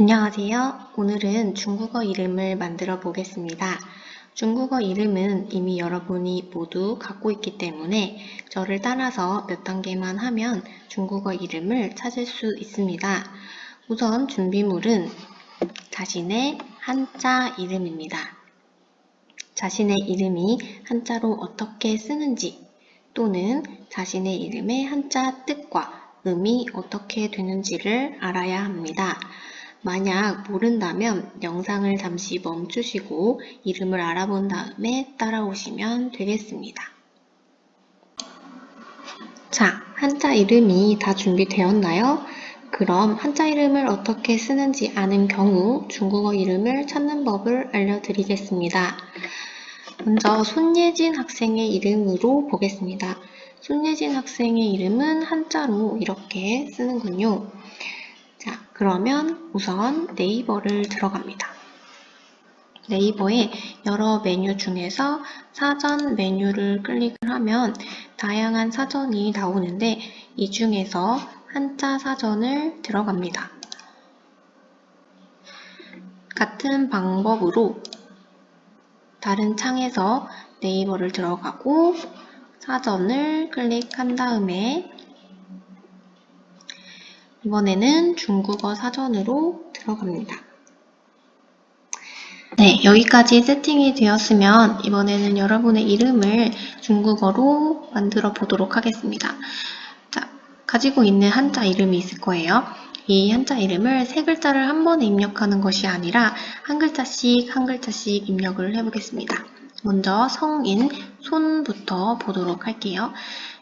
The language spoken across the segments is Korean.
안녕하세요. 오늘은 중국어 이름을 만들어 보겠습니다. 중국어 이름은 이미 여러분이 모두 갖고 있기 때문에 저를 따라서 몇 단계만 하면 중국어 이름을 찾을 수 있습니다. 우선 준비물은 자신의 한자 이름입니다. 자신의 이름이 한자로 어떻게 쓰는지 또는 자신의 이름의 한자 뜻과 음이 어떻게 되는지를 알아야 합니다. 만약 모른다면 영상을 잠시 멈추시고 이름을 알아본 다음에 따라오시면 되겠습니다. 자, 한자 이름이 다 준비되었나요? 그럼 한자 이름을 어떻게 쓰는지 아는 경우 중국어 이름을 찾는 법을 알려드리겠습니다. 먼저 손예진 학생의 이름으로 보겠습니다. 손예진 학생의 이름은 한자로 이렇게 쓰는군요. 자, 그러면 우선 네이버를 들어갑니다. 네이버에 여러 메뉴 중에서 사전 메뉴를 클릭을 하면 다양한 사전이 나오는데 이 중에서 한자 사전을 들어갑니다. 같은 방법으로 다른 창에서 네이버를 들어가고 사전을 클릭한 다음에 이번에는 중국어 사전으로 들어갑니다. 네, 여기까지 세팅이 되었으면 이번에는 여러분의 이름을 중국어로 만들어 보도록 하겠습니다. 자, 가지고 있는 한자 이름이 있을 거예요. 이 한자 이름을 세 글자를 한 번에 입력하는 것이 아니라 한 글자씩 한 글자씩 입력을 해보겠습니다. 먼저 성인 손부터 보도록 할게요.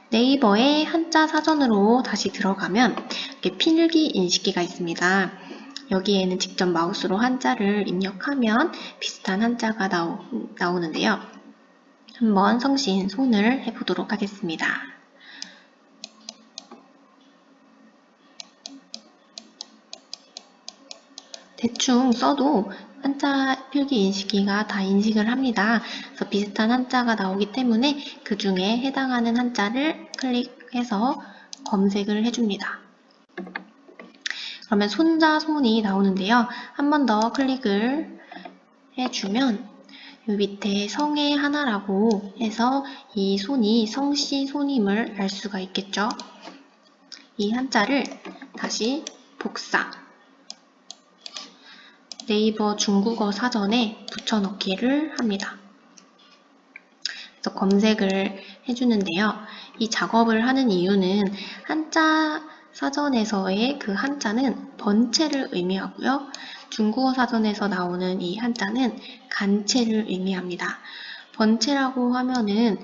네이버에 한자 사전으로 다시 들어가면 이렇게 필기 인식기가 있습니다. 여기에는 직접 마우스로 한자를 입력하면 비슷한 한자가 나오는데요. 한번 성신 손을 해보도록 하겠습니다. 대충 써도 한자 필기 인식기가 다 인식을 합니다. 그래서 비슷한 한자가 나오기 때문에 그 중에 해당하는 한자를 클릭해서 검색을 해줍니다. 그러면 손자 손이 나오는데요. 한 번 더 클릭을 해주면 이 밑에 성의 하나라고 해서 이 손이 성씨 손임을 알 수가 있겠죠. 이 한자를 다시 복사 네이버 중국어 사전에 붙여넣기를 합니다. 그래서 검색을 해주는데요. 이 작업을 하는 이유는 한자 사전에서의 그 한자는 번체를 의미하고요. 중국어 사전에서 나오는 이 한자는 간체를 의미합니다. 번체라고 하면은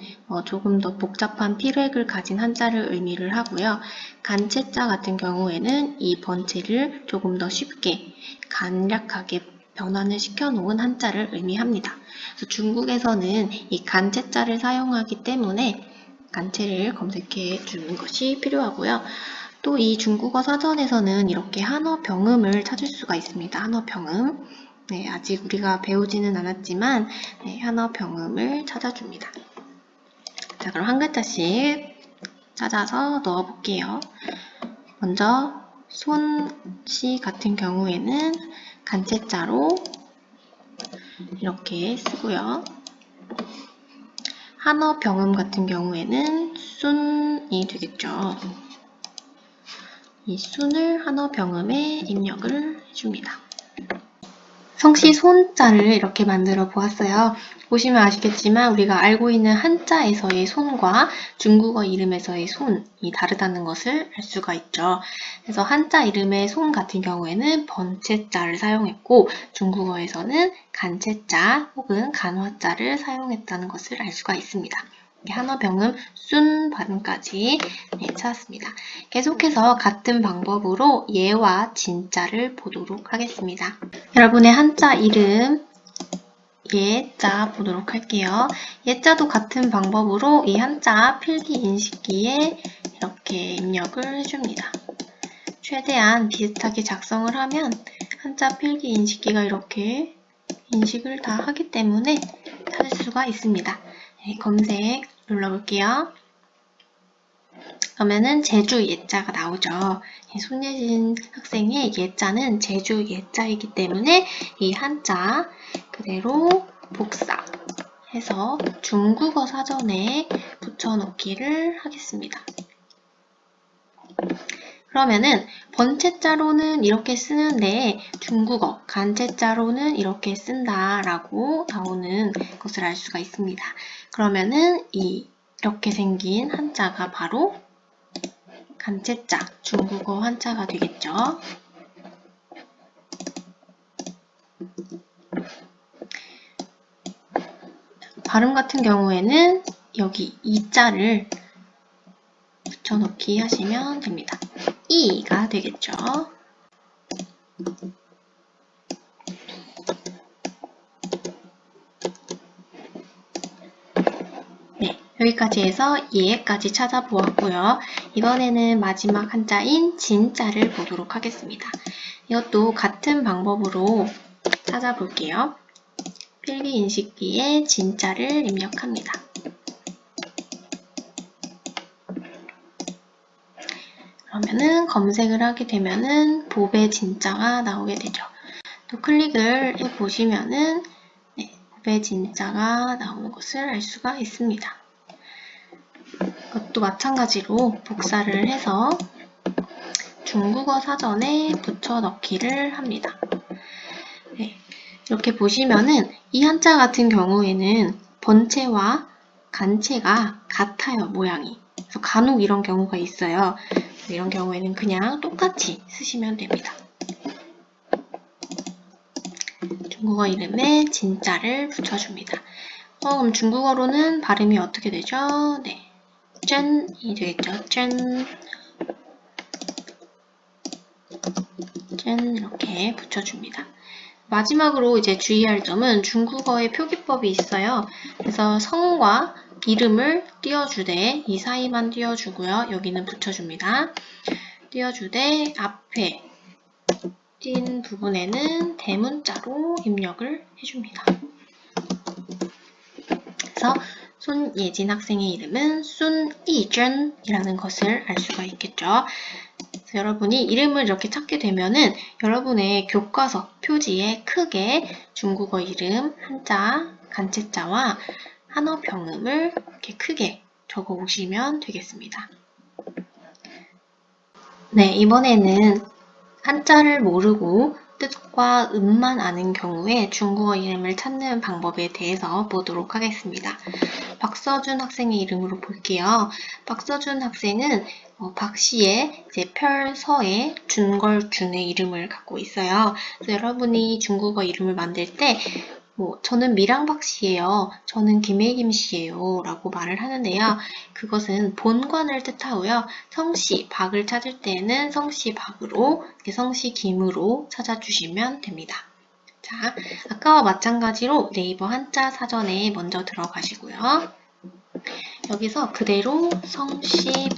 조금 더 복잡한 필획을 가진 한자를 의미를 하고요. 간체자 같은 경우에는 이 번체를 조금 더 쉽게 간략하게 변환을 시켜놓은 한자를 의미합니다. 그래서 중국에서는 이 간체자를 사용하기 때문에 간체를 검색해 주는 것이 필요하고요. 또 이 중국어 사전에서는 이렇게 한어 병음을 찾을 수가 있습니다. 한어 병음. 네, 아직 우리가 배우지는 않았지만 네, 한어 병음을 찾아줍니다. 자, 그럼 한 글자씩 찾아서 넣어볼게요. 먼저 손씨 같은 경우에는 간체자로 이렇게 쓰고요. 한어 병음 같은 경우에는 순이 되겠죠. 이 순을 한어 병음에 입력을 해줍니다. 성씨 손자를 이렇게 만들어 보았어요. 보시면 아시겠지만 우리가 알고 있는 한자에서의 손과 중국어 이름에서의 손이 다르다는 것을 알 수가 있죠. 그래서 한자 이름의 손 같은 경우에는 번체자를 사용했고 중국어에서는 간체자 혹은 간화자를 사용했다는 것을 알 수가 있습니다. 한어 병음 순 발음까지 찾았습니다. 계속해서 같은 방법으로 예와 진자를 보도록 하겠습니다. 여러분의 한자 이름 예자 보도록 할게요. 예자도 같은 방법으로 이 한자 필기 인식기에 이렇게 입력을 해줍니다. 최대한 비슷하게 작성을 하면 한자 필기 인식기가 이렇게 인식을 다 하기 때문에 찾을 수가 있습니다. 네, 검색 눌러볼게요. 그러면은 제주 예자가 나오죠. 손예진 학생의 예자는 제주 예자이기 때문에 이 한자 그대로 복사해서 중국어 사전에 붙여넣기를 하겠습니다. 그러면은 번체자로는 이렇게 쓰는데 중국어 간체자로는 이렇게 쓴다라고 나오는 것을 알 수가 있습니다. 그러면은 이렇게 생긴 한자가 바로 간체자, 중국어 한자가 되겠죠. 발음 같은 경우에는 여기 이자를 붙여넣기 하시면 됩니다. 이가 되겠죠. 네, 여기까지 해서 예까지 찾아보았고요. 이번에는 마지막 한자인 진자를 보도록 하겠습니다. 이것도 같은 방법으로 찾아볼게요. 필기인식기에 진자를 입력합니다. 그러면은 검색을 하게 되면은 보배 진자가 나오게 되죠. 또 클릭을 해보시면은 보배 진자가 나오는 것을 알 수가 있습니다. 이것도 마찬가지로 복사를 해서 중국어 사전에 붙여넣기를 합니다. 네, 이렇게 보시면은 이 한자 같은 경우에는 번체와 간체가 같아요, 모양이. 그래서 간혹 이런 경우가 있어요. 이런 경우에는 그냥 똑같이 쓰시면 됩니다. 중국어 이름에 진자를 붙여줍니다. 그럼 중국어로는 발음이 어떻게 되죠? 네, 짠이 되겠죠. 짠, 짠 이렇게 붙여줍니다. 마지막으로 이제 주의할 점은 중국어의 표기법이 있어요. 그래서 성과 이름을 띄워주되 이 사이만 띄워주고요. 여기는 붙여줍니다. 띄워주되 앞에 띈 부분에는 대문자로 입력을 해줍니다. 그래서 손예진 학생의 이름은 순이전이라는 것을 알 수가 있겠죠. 그래서 여러분이 이름을 이렇게 찾게 되면은 여러분의 교과서 표지에 크게 중국어 이름 한자, 간체자와 한어 병음을 이렇게 크게 적어 오시면 되겠습니다. 네, 이번에는 한자를 모르고 뜻과 음만 아는 경우에 중국어 이름을 찾는 방법에 대해서 보도록 하겠습니다. 박서준 학생의 이름으로 볼게요. 박서준 학생은 박씨의 이제 펼서의 준걸준의 이름을 갖고 있어요. 그래서 여러분이 중국어 이름을 만들 때 저는 미랑박씨예요. 저는 김혜김씨예요. 라고 말을 하는데요. 그것은 본관을 뜻하고요. 성씨, 박을 찾을 때는 성씨 박으로, 성씨 김으로 찾아주시면 됩니다. 자, 아까와 마찬가지로 네이버 한자 사전에 먼저 들어가시고요. 여기서 그대로 성씨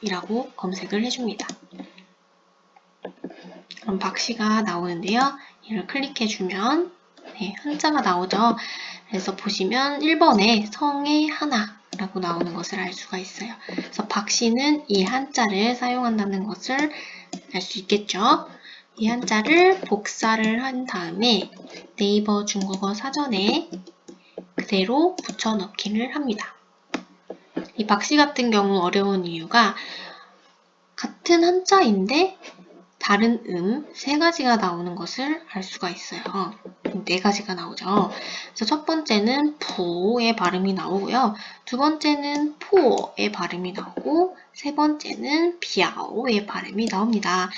박이라고 검색을 해줍니다. 그럼 박씨가 나오는데요. 이를 클릭해주면 네, 한자가 나오죠. 그래서 보시면 1번에 성의 하나라고 나오는 것을 알 수가 있어요. 그래서 박씨는 이 한자를 사용한다는 것을 알 수 있겠죠. 이 한자를 복사를 한 다음에 네이버 중국어 사전에 그대로 붙여넣기를 합니다. 이 박씨 같은 경우 어려운 이유가 같은 한자인데 다른 세 가지가 나오는 것을 알 수가 있어요. 네 가지가 나오죠. 그래서 첫 번째는 부의 발음이 나오고요. 두 번째는 포의 발음이 나오고 세 번째는 비아오의 발음이 나옵니다.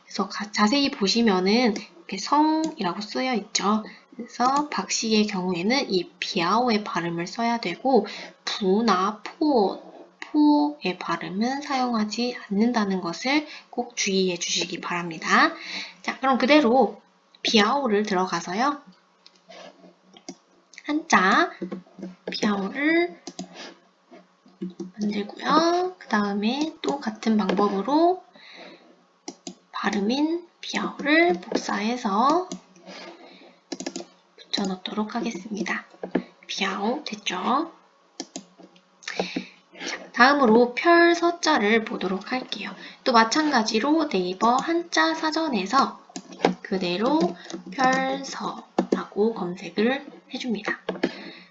그래서 자세히 보시면은 이렇게 성이라고 쓰여 있죠. 그래서 박씨의 경우에는 이 비아오의 발음을 써야 되고 부나 포의 발음은 사용하지 않는다는 것을 꼭 주의해 주시기 바랍니다. 자, 그럼 그대로 비아오를 들어가서요. 한자 비아오를 만들고요. 그 다음에 또 같은 방법으로 발음인 비아오를 복사해서 붙여넣도록 하겠습니다. 비아오 됐죠? 자, 다음으로 펼서자를 보도록 할게요. 또 마찬가지로 네이버 한자 사전에서 그대로 펼서라고 검색을 해줍니다.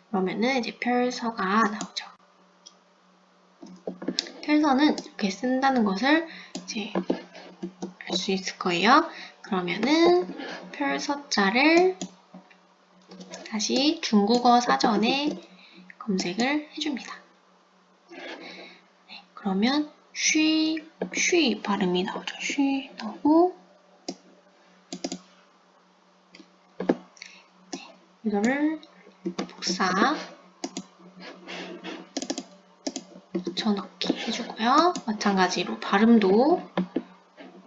그러면은 이제 펼서가 나오죠. 펼서는 이렇게 쓴다는 것을 이제 알 수 있을 거예요. 그러면은 펼서자를 다시 중국어 사전에 검색을 해줍니다. 네, 그러면 쉬 발음이 나오죠. 쉬 나오고 네, 이거를 복사 붙여넣기 해주고요. 마찬가지로 발음도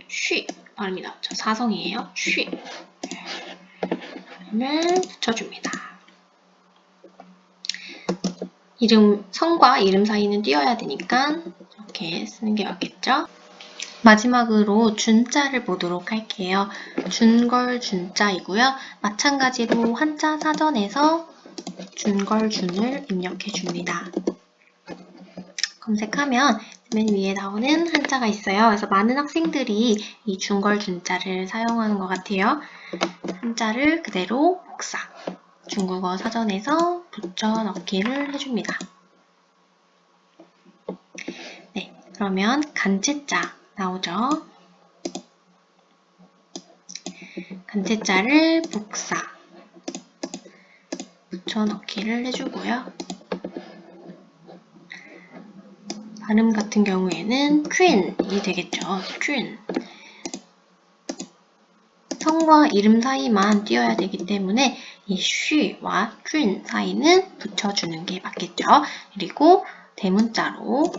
쉬 발음이 나오죠. 사성이에요. 쉬 발음을 붙여줍니다. 성과 이름 사이는 띄어야 되니까 이렇게 쓰는 게 맞겠죠? 마지막으로 준자를 보도록 할게요. 준걸 준자이고요. 마찬가지로 한자 사전에서 준걸 준을 입력해 줍니다. 검색하면 맨 위에 나오는 한자가 있어요. 그래서 많은 학생들이 이 준걸 준자를 사용하는 것 같아요. 한자를 그대로 복사, 중국어 사전에서 붙여 넣기를 해줍니다. 네, 그러면 간체자 나오죠. 간체자를 복사, 붙여 넣기를 해주고요. 발음 같은 경우에는 퀸이 되겠죠. 퀸. 성과 이름 사이만 띄어야 되기 때문에 이 쉬와 퀸 사이는 붙여주는 게 맞겠죠. 그리고 대문자로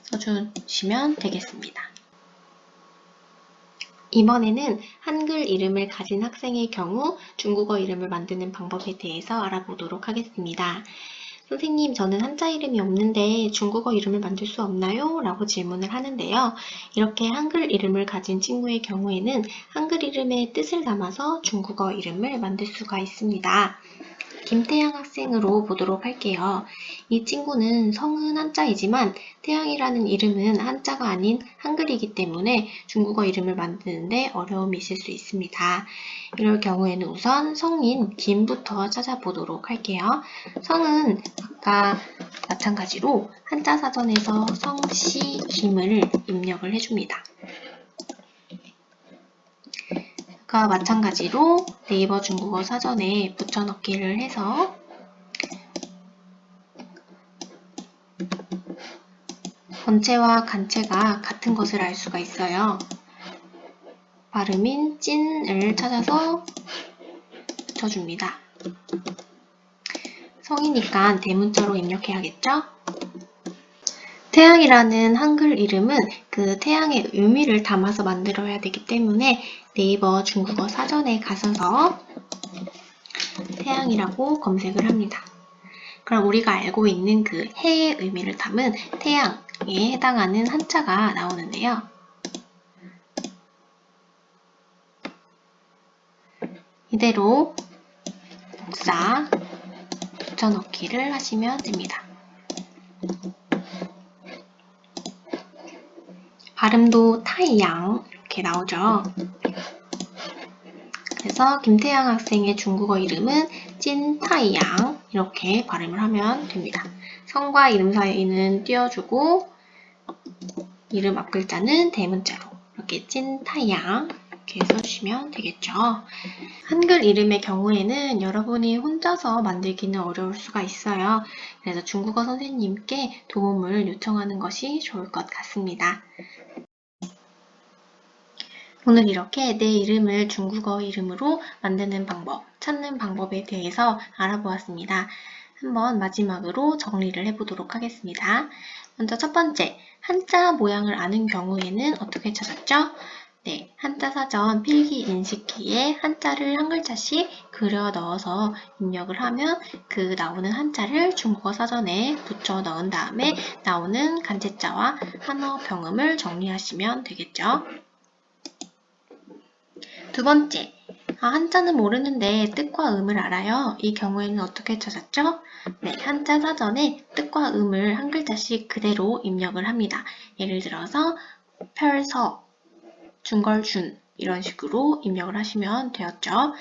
써주시면 되겠습니다. 이번에는 한글 이름을 가진 학생의 경우 중국어 이름을 만드는 방법에 대해서 알아보도록 하겠습니다. 선생님, 저는 한자 이름이 없는데 중국어 이름을 만들 수 없나요? 라고 질문을 하는데요. 이렇게 한글 이름을 가진 친구의 경우에는 한글 이름의 뜻을 담아서 중국어 이름을 만들 수가 있습니다. 김태양 학생으로 보도록 할게요. 이 친구는 성은 한자이지만 태양이라는 이름은 한자가 아닌 한글이기 때문에 중국어 이름을 만드는데 어려움이 있을 수 있습니다. 이럴 경우에는 우선 성인 김부터 찾아보도록 할게요. 성은 아까 마찬가지로 한자 사전에서 성씨 김을 입력을 해줍니다. 아까 마찬가지로 네이버 중국어 사전에 붙여넣기를 해서 번체와 간체가 같은 것을 알 수가 있어요. 발음인 찐을 찾아서 붙여줍니다. 성이니까 대문자로 입력해야겠죠? 태양이라는 한글 이름은 그 태양의 의미를 담아서 만들어야 되기 때문에 네이버 중국어 사전에 가셔서 태양이라고 검색을 합니다. 그럼 우리가 알고 있는 그 해의 의미를 담은 태양에 해당하는 한자가 나오는데요. 이대로 복사, 붙여넣기를 하시면 됩니다. 발음도 타이양 이렇게 나오죠. 그래서 김태양 학생의 중국어 이름은 찐타이양 이렇게 발음을 하면 됩니다. 성과 이름 사이는 띄워주고 이름 앞 글자는 대문자로 이렇게 찐타이양 이렇게 써주시면 되겠죠. 한글 이름의 경우에는 여러분이 혼자서 만들기는 어려울 수가 있어요. 그래서 중국어 선생님께 도움을 요청하는 것이 좋을 것 같습니다. 오늘 이렇게 내 이름을 중국어 이름으로 만드는 방법, 찾는 방법에 대해서 알아보았습니다. 한번 마지막으로 정리를 해보도록 하겠습니다. 먼저 첫 번째, 한자 모양을 아는 경우에는 어떻게 찾았죠? 네, 한자 사전 필기 인식기에 한자를 한 글자씩 그려 넣어서 입력을 하면 그 나오는 한자를 중국어 사전에 붙여 넣은 다음에 나오는 간체자와 한어 병음을 정리하시면 되겠죠. 두 번째, 한자는 모르는데 뜻과 음을 알아요. 이 경우에는 어떻게 찾았죠? 네, 한자 사전에 뜻과 음을 한 글자씩 그대로 입력을 합니다. 예를 들어서 펼서, 중걸준 이런 식으로 입력을 하시면 되었죠.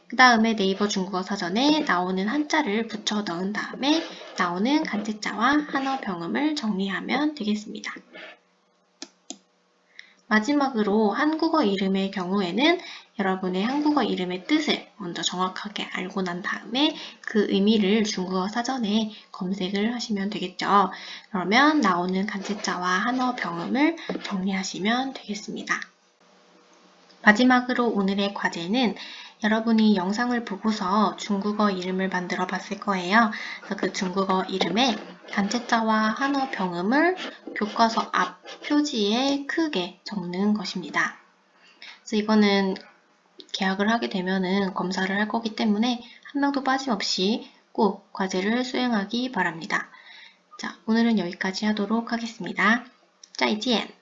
그 다음에 네이버 중국어 사전에 나오는 한자를 붙여 넣은 다음에 나오는 간체자와 한어 병음을 정리하면 되겠습니다. 마지막으로 한국어 이름의 경우에는 여러분의 한국어 이름의 뜻을 먼저 정확하게 알고 난 다음에 그 의미를 중국어 사전에 검색을 하시면 되겠죠. 그러면 나오는 간체자와 한어 병음을 정리하시면 되겠습니다. 마지막으로 오늘의 과제는 여러분이 영상을 보고서 중국어 이름을 만들어 봤을 거예요. 그래서 그 중국어 이름에 간체자와 한어 병음을 교과서 앞 표지에 크게 적는 것입니다. 그래서 이거는 계약을 하게 되면은 검사를 할 거기 때문에 한 명도 빠짐없이 꼭 과제를 수행하기 바랍니다. 자, 오늘은 여기까지 하도록 하겠습니다. 再见!